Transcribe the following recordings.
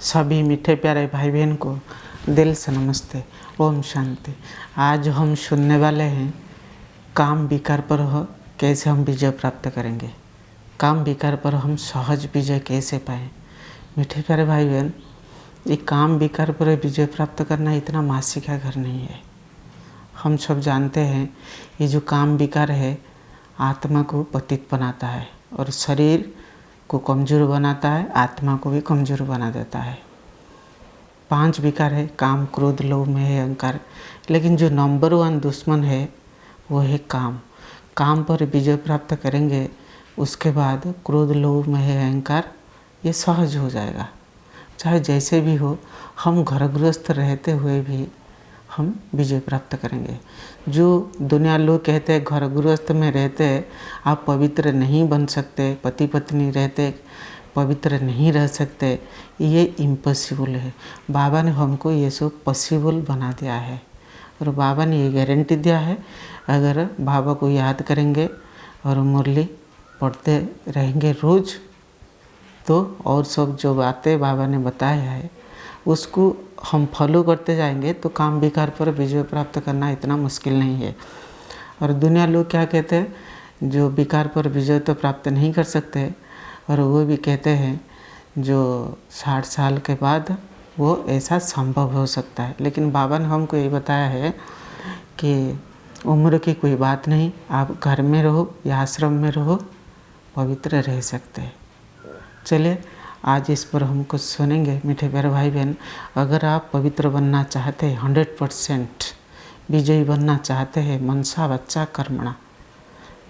सभी मीठे प्यारे भाई बहन को दिल से नमस्ते। ओम शांति। आज हम सुनने वाले हैं काम विकार पर हो कैसे हम विजय प्राप्त करेंगे, काम विकार पर हम सहज विजय कैसे पाएँ। मीठे प्यारे भाई बहन, ये काम विकार पर विजय प्राप्त करना इतना मासी का घर नहीं है। हम सब जानते हैं ये जो काम विकार है आत्मा को पतित बनाता है और शरीर को कमज़ोर बनाता है, आत्मा को भी कमज़ोर बना देता है। 5 विकार है, काम क्रोध लोभ मोह अहंकार, लेकिन जो नंबर 1 दुश्मन है वो है काम। काम पर विजय प्राप्त करेंगे, उसके बाद क्रोध लोभ मोह अहंकार ये सहज हो जाएगा। चाहे जैसे भी हो, हम घर गृहस्थ रहते हुए भी हम विजय प्राप्त करेंगे। जो दुनिया लोग कहते हैं घर गृहस्थ में रहते आप पवित्र नहीं बन सकते, पति पत्नी रहते पवित्र नहीं रह सकते, ये इम्पॉसिबल है। बाबा ने हमको ये सब पॉसिबल बना दिया है और बाबा ने ये गारंटी दिया है, अगर बाबा को याद करेंगे और मुरली पढ़ते रहेंगे रोज़, तो और सब जो बातें बाबा ने बताया है उसको हम फॉलो करते जाएंगे तो काम विकार पर विजय प्राप्त करना इतना मुश्किल नहीं है। और दुनिया लोग क्या कहते हैं, जो विकार पर विजय तो प्राप्त नहीं कर सकते, और वो भी कहते हैं जो 60 साल के बाद वो ऐसा संभव हो सकता है। लेकिन बाबा ने हमको ये बताया है कि उम्र की कोई बात नहीं, आप घर में रहो या आश्रम में रहो, पवित्र रह सकते हैं। चलिए आज इस पर हम कुछ सुनेंगे। मीठे प्यारे भाई बहन, अगर आप पवित्र बनना चाहते हैं, 100% विजयी बनना चाहते हैं, मनसा वाचा कर्मणा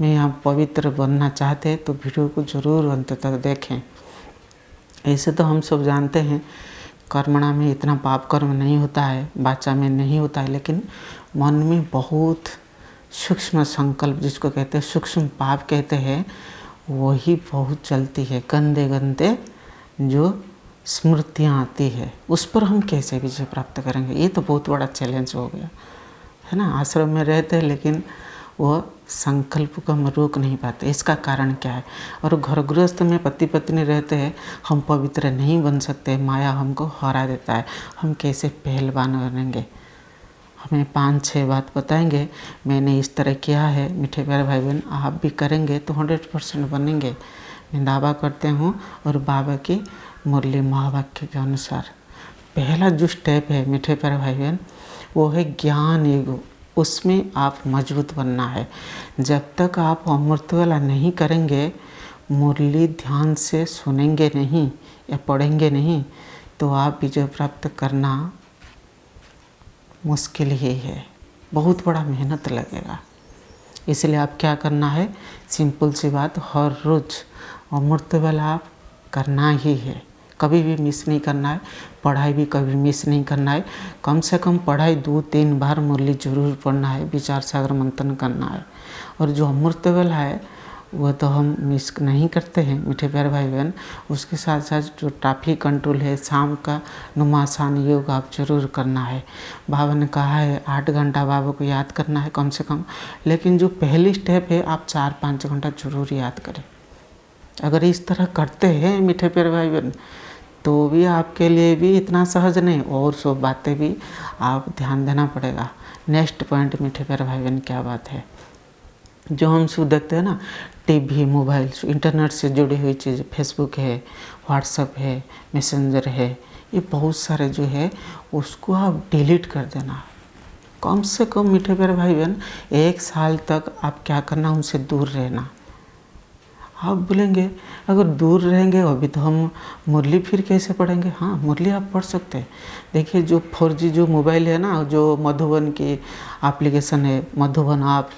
में आप पवित्र बनना चाहते हैं तो वीडियो को ज़रूर अंत तक देखें। ऐसे तो हम सब जानते हैं कर्मणा में इतना पाप कर्म नहीं होता है, वाचा में नहीं होता है, लेकिन मन में बहुत सूक्ष्म संकल्प, जिसको कहते हैं सूक्ष्म पाप कहते हैं, वही बहुत चलती है। गंदे गंदे जो स्मृतियाँ आती है, उस पर हम कैसे विजय प्राप्त करेंगे, ये तो बहुत बड़ा चैलेंज हो गया है ना। आश्रम में रहते हैं लेकिन वो संकल्प को हम रोक नहीं पाते, इसका कारण क्या है। और घर गृहस्थ में पति पत्नी रहते हैं, हम पवित्र नहीं बन सकते, माया हमको हरा देता है, हम कैसे पहलवान बनेंगे। हमें 5-6 बात बताएंगे, मैंने इस तरह किया है। मीठे प्यारे भाई बहन, आप भी करेंगे तो 100% बनेंगे, मैं दावा करते हूँ। और बाबा की मुरली महावाक्य के अनुसार पहला जो स्टेप है मीठे प्यारे भाई बहन, वो है ज्ञान योग। उसमें आप मजबूत बनना है। जब तक आप अमृत वाला नहीं करेंगे, मुरली ध्यान से सुनेंगे नहीं या पढ़ेंगे नहीं, तो आप विजय प्राप्त करना मुश्किल ही है, बहुत बड़ा मेहनत लगेगा। इसलिए आप क्या करना है, सिंपल सी बात, हर रोज़ अमृत वाला आप करना ही है, कभी भी मिस नहीं करना है। पढ़ाई भी कभी मिस नहीं करना है। कम से कम पढ़ाई 2-3 बार मुरली जरूर पढ़ना है, विचार सागर मंथन करना है। और जो अमृत वाला है वो तो हम मिस नहीं करते हैं मीठे प्यारे भाई बहन। उसके साथ साथ जो ट्रैफिक कंट्रोल है, शाम का नुमासान योग आप जरूर करना है। बाबा ने कहा है 8 घंटा बाबा को याद करना है कम से कम, लेकिन जो पहली स्टेप है आप 4-5 घंटा जरूर याद करें। अगर इस तरह करते हैं मीठे प्यारे भाई बहन, तो भी आपके लिए भी इतना सहज नहीं, और सब बातें भी आप ध्यान देना पड़ेगा। नेक्स्ट पॉइंट मीठे प्यारे भाई बहन, क्या बात है, जो हम सब देखते हैं ना, टीवी, मोबाइल, इंटरनेट से जुड़ी हुई चीज़, फेसबुक है, व्हाट्सएप है, मैसेंजर है, ये बहुत सारे जो है उसको आप डिलीट कर देना। कम से कम मीठे प्यारे भाई बहन 1 साल तक आप क्या करना, उनसे दूर रहना। आप बोलेंगे अगर दूर रहेंगे अभी तो हम मुरली फिर कैसे पढ़ेंगे। हाँ, मुरली आप पढ़ सकते हैं। देखिए जो 4G जो मोबाइल है ना, जो मधुबन की एप्लीकेशन है, मधुबन आप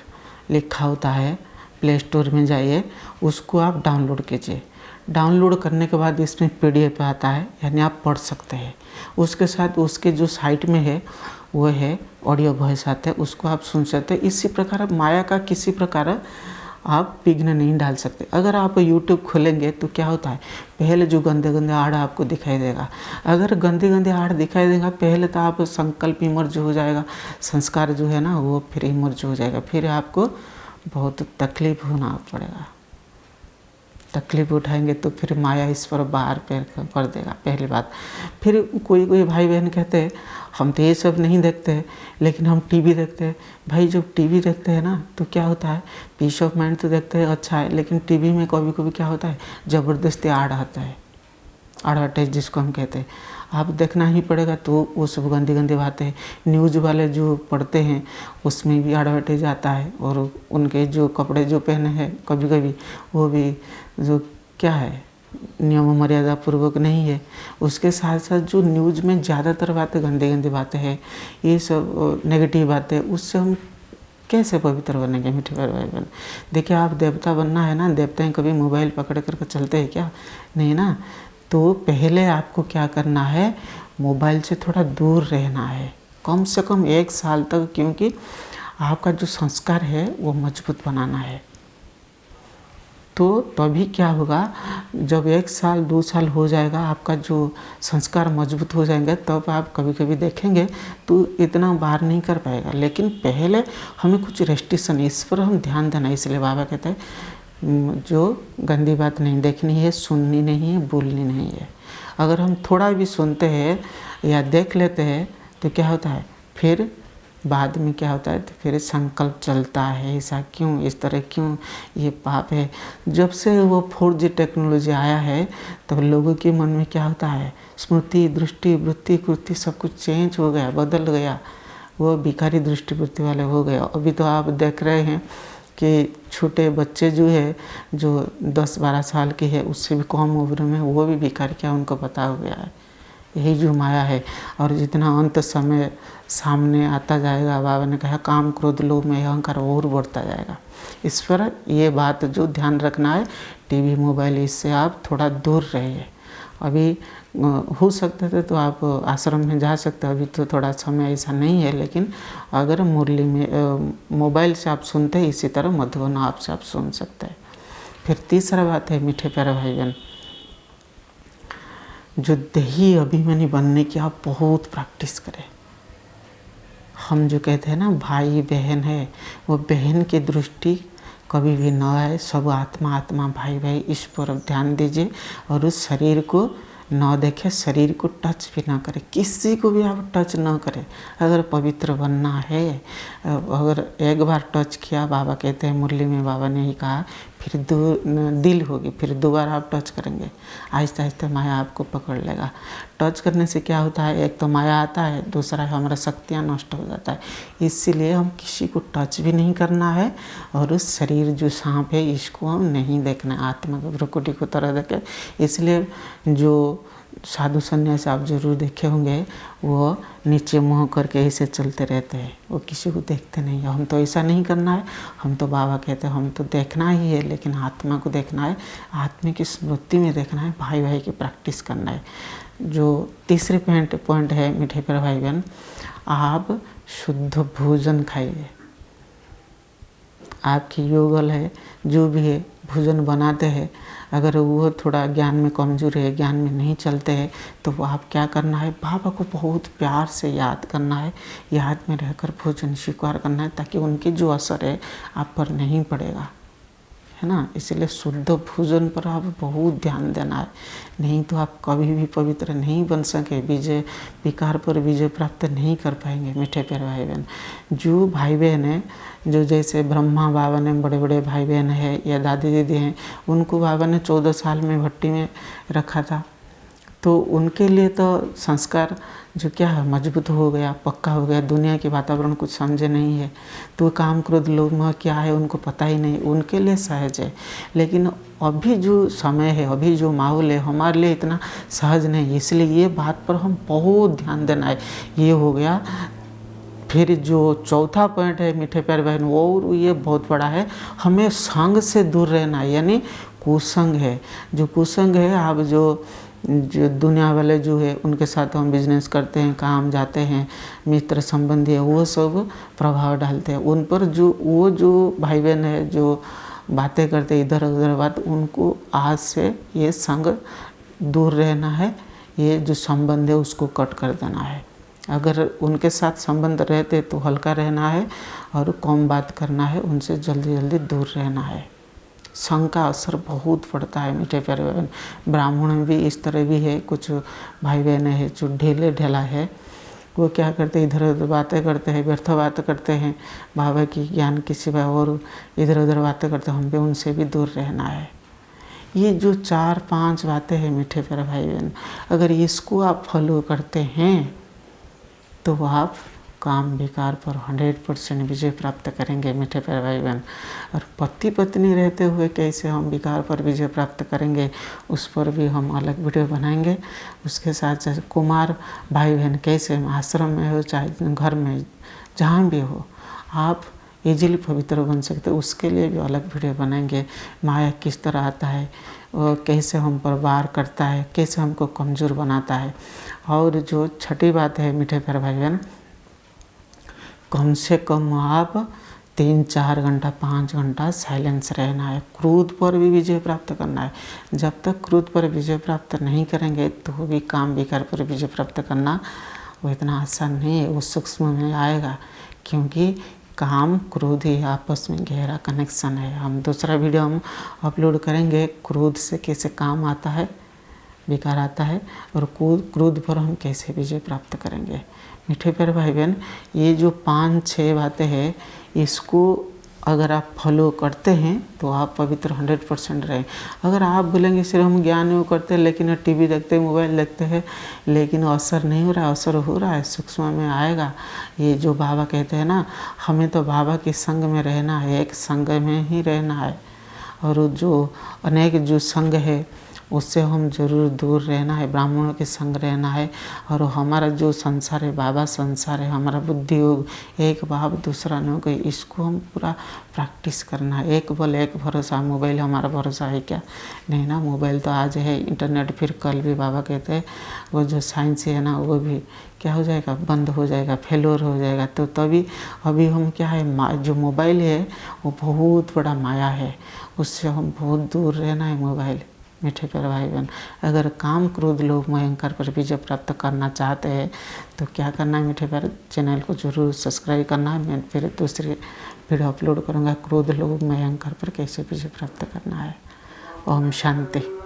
लिखा होता है, प्ले स्टोर में जाइए, उसको आप डाउनलोड कीजिए। डाउनलोड करने के बाद इसमें PDF आता है, यानी आप पढ़ सकते हैं। उसके साथ उसके जो साइट में है वो है ऑडियो वॉइस आता है, उसको आप सुन सकते हैं। इसी प्रकार माया का किसी प्रकार आप विघ्न नहीं डाल सकते। अगर आप YouTube खोलेंगे तो क्या होता है, पहले जो गंदे गंदे आड़ आपको दिखाई देगा। अगर गंदे गंदे आड़ दिखाई देगा, पहले तो आप संकल्प इमर्ज हो जाएगा, संस्कार जो है ना वो फिर इमर्ज हो जाएगा, फिर आपको बहुत तकलीफ होना पड़ेगा। तकलीफ उठाएंगे तो फिर माया इस पर बाहर पैर कर देगा, पहली बात। फिर कोई कोई भाई बहन कहते हैं हम तो ये सब नहीं देखते लेकिन हम टीवी देखते हैं। भाई जब टीवी देखते हैं ना तो क्या होता है, पीस ऑफ माइंड तो देखते हैं, अच्छा है, लेकिन टीवी में कभी कभी क्या होता है, ज़बरदस्ती आड़ आता है, एडवर्टाइज जिसको हम कहते हैं। आप देखना ही पड़ेगा। तो वो सब गंदी गंदी बातें न्यूज़ वाले जो पढ़ते हैं उसमें भी एडवर्टाइज आता है, और उनके जो कपड़े जो पहने हैं कभी कभी वो भी जो क्या है नियम मर्यादा पूर्वक नहीं है। उसके साथ साथ जो न्यूज़ में ज़्यादातर बातें गंदी गंदी बातें हैं, ये सब नेगेटिव बातें, उससे हम कैसे पवित्र बनेंगे मीठे प्यारे भाई बहन। देखिए आप देवता बनना है ना, देवता कभी मोबाइल पकड़ कर चलते हैं क्या, नहीं ना। तो पहले आपको क्या करना है, मोबाइल से थोड़ा दूर रहना है, कम से कम 1 साल तक, क्योंकि आपका जो संस्कार है वो मजबूत बनाना है। तो तभी क्या होगा, जब 1 साल 2 साल हो जाएगा, आपका जो संस्कार मजबूत हो जाएंगे, तब आप कभी कभी देखेंगे तो इतना बार नहीं कर पाएगा। लेकिन पहले हमें कुछ रेस्ट्रिक्शन, इस पर हम ध्यान देना। इसलिए बाबा कहते हैं जो गंदी बात नहीं देखनी है, सुननी नहीं है, बोलनी नहीं है। अगर हम थोड़ा भी सुनते हैं या देख लेते हैं तो क्या होता है, फिर बाद में क्या होता है, तो फिर संकल्प चलता है, ऐसा क्यों, इस तरह क्यों, ये पाप है। जब से वो 4G टेक्नोलॉजी आया है तो लोगों के मन में क्या होता है, स्मृति, दृष्टि, वृत्ति, कृति सब कुछ चेंज हो गया, बदल गया, वो भिखारी दृष्टि वृत्ति वाले हो गया। अभी तो आप देख रहे हैं कि छोटे बच्चे जो है, जो 10-12 साल के है, उससे भी कम उम्र में वो भी भिखारी, क्या उनको पता हो गया है। यही जो माया है। और जितना अंत समय सामने आता जाएगा, बाबा ने कहा काम क्रोध लोभ में अहंकार और बढ़ता जाएगा। इस पर ये बात जो ध्यान रखना है, टीवी मोबाइल इससे आप थोड़ा दूर रहिए। अभी हो सकता था तो आप आश्रम में जा सकते हैं, अभी तो थोड़ा समय ऐसा नहीं है। लेकिन अगर मुरली में मोबाइल से आप सुनते हैं, इसी तरह मधुबन आप से आप सुन सकते हैं। फिर तीसरा बात है मीठे प्यारे भाई बहन, जो देही अभिमानी बनने की आप बहुत प्रैक्टिस करें। हम जो कहते हैं ना भाई बहन है, वो बहन की दृष्टि कभी भी न आए, सब आत्मा आत्मा भाई भाई, इस पर ध्यान दीजिए। और उस शरीर को न देखे, शरीर को टच भी ना करें, किसी को भी आप टच ना करें। अगर पवित्र बनना है, अगर एक बार टच किया, बाबा कहते हैं मुरली में बाबा ने ही कहा, फिर दिल होगी, फिर दोबारा आप टच करेंगे, आहिस्ते आहिस्ते माया आपको पकड़ लेगा। टच करने से क्या होता है, एक तो माया आता है, दूसरा हमारा शक्तियाँ नष्ट हो जाता है। इसीलिए हम किसी को टच भी नहीं करना है। और उस शरीर जो सांप है इसको हम नहीं देखना है, आत्मा को भ्रुकुटी को तरह देखे। इसलिए जो साधु संन्यासी आप जरूर देखे होंगे, वो नीचे मुँह करके ऐसे चलते रहते हैं, वो किसी को देखते नहीं है। हम तो ऐसा नहीं करना है। हम तो बाबा कहते हैं हम तो देखना ही है, लेकिन आत्मा को देखना है, आत्मा की स्मृति में देखना है, भाई भाई की प्रैक्टिस करना है। जो तीसरे पॉइंट है मीठे प्यारे भाई बहन, आप शुद्ध भोजन खाइए। आपकी योगल है, जो भी है भोजन बनाते हैं, अगर वो थोड़ा ज्ञान में कमजोर है, ज्ञान में नहीं चलते हैं, तो वो आप क्या करना है, बाबा को बहुत प्यार से याद करना है, याद में रहकर भोजन स्वीकार करना है, ताकि उनकी जो असर है आप पर नहीं पड़ेगा, है ना। इसलिए शुद्ध भोजन पर आप बहुत ध्यान देना है, नहीं तो आप कभी भी पवित्र नहीं बन सके, विजय विकार पर विजय प्राप्त नहीं कर पाएंगे मीठे प्यारे भाई बहन। जो भाई बहन है, जो जैसे ब्रह्मा बाबा ने बड़े बड़े भाई बहन है या दादी दीदी हैं, उनको बाबा ने 14 साल में भट्टी में रखा था, तो उनके लिए तो संस्कार जो क्या है मजबूत हो गया, पक्का हो गया। दुनिया के वातावरण कुछ समझे नहीं है, तो काम क्रोध लोभ मोह क्या है उनको पता ही नहीं, उनके लिए सहज है। लेकिन अभी जो समय है, अभी जो माहौल है, हमारे लिए इतना सहज नहीं, इसलिए ये बात पर हम बहुत ध्यान देना है। ये हो गया। फिर जो चौथा पॉइंट है मीठे प्यारे बहन, वो ये बहुत बड़ा है, हमें संग से दूर रहना है, यानी कुसंग है। जो कुसंग है, आप जो दुनिया वाले जो है उनके साथ हम बिजनेस करते हैं, काम जाते हैं, मित्र संबंधी है, वो सब प्रभाव डालते हैं उन पर। वो जो भाई बहन है जो बातें करते इधर उधर बात, उनको आज से ये संग दूर रहना है, ये जो संबंध है उसको कट कर देना है। अगर उनके साथ संबंध रहते तो हल्का रहना है और कम बात करना है, उनसे जल्दी जल्दी दूर रहना है। संघ का असर बहुत पड़ता है मीठे प्यारे भाई बहन। ब्राह्मण में भी इस तरह भी है, कुछ भाई बहन है जो ढीले ढाला है, वो क्या करते हैं, इधर उधर बातें करते हैं, व्यर्थ बातें करते हैं, बाबा की ज्ञान की सिवा और इधर उधर बातें करते हैं। हम पे उनसे भी दूर रहना है। ये जो 4-5 बातें हैं मीठे प्यारे भाई बहन, अगर इसको आप फॉलो करते हैं तो आप काम विकार पर 100% विजय प्राप्त करेंगे मीठे प्यारे भाई बहन। और पति पत्नी रहते हुए कैसे हम विकार पर विजय प्राप्त करेंगे, उस पर भी हम अलग वीडियो बनाएंगे। उसके साथ साथ कुमार भाई बहन कैसे आश्रम में हो चाहे घर में जहाँ भी हो आप इजीली पवित्र बन सकते, उसके लिए भी अलग वीडियो बनाएंगे। माया किस तरह आता है, कैसे हम पर वार करता है, कैसे हमको कमज़ोर बनाता है। और जो छठी बात है मीठे प्यारे भाई बहन, कम से कम आप 3-4 घंटा 5 घंटा साइलेंस रहना है। क्रोध पर भी विजय प्राप्त करना है। जब तक क्रोध पर विजय प्राप्त नहीं करेंगे तो भी काम विकार पर विजय प्राप्त करना वो इतना आसान नहीं है, वो सूक्ष्म में आएगा। क्योंकि काम क्रोध ही आपस में गहरा कनेक्शन है। हम दूसरा वीडियो हम अपलोड करेंगे, क्रोध से कैसे काम आता है, विकार आता है, और क्रोध पर हम कैसे विजय प्राप्त करेंगे। मीठे प्यारे भाई बहन, ये जो 5-6 बातें हैं, इसको अगर आप फॉलो करते हैं तो आप पवित्र 100% रहें। अगर आप बोलेंगे सिर्फ हम ज्ञान वो करते हैं, लेकिन टीवी देखते हैं, मोबाइल देखते हैं, लेकिन असर नहीं हो रहा है, असर हो रहा है, सूक्ष्म में आएगा। ये जो बाबा कहते हैं ना, हमें तो बाबा के संग में रहना है, एक संग में ही रहना है। और जो अनेक जो संग है उससे हम जरूर दूर रहना है, ब्राह्मणों के संग रहना है। और हमारा जो संसार है, बाबा संसार है, हमारा बुद्धि योग, एक भाव दूसरा न हो गई, इसको हम पूरा प्रैक्टिस करना है। एक बल एक भरोसा, मोबाइल हमारा भरोसा है क्या? नहीं ना, मोबाइल तो आज है, इंटरनेट फिर कल भी बाबा कहते हैं वो जो साइंस है ना, वो भी क्या हो जाएगा, बंद हो जाएगा, फेलोर हो जाएगा। तो तभी अभी हम क्या है, जो मोबाइल है वो बहुत बड़ा माया है, उससे हम बहुत दूर रहना है मोबाइल। मीठे प्यारे भाई बहन, अगर काम क्रोध लोभ मोह अहंकार पर विजय प्राप्त करना चाहते हैं तो क्या करना है मीठे प्यारे, चैनल को जरूर सब्सक्राइब करना है। मैं फिर दूसरी वीडियो अपलोड करूँगा, क्रोध लोभ मोह अहंकार पर कैसे विजय प्राप्त करना है। ओम शांति।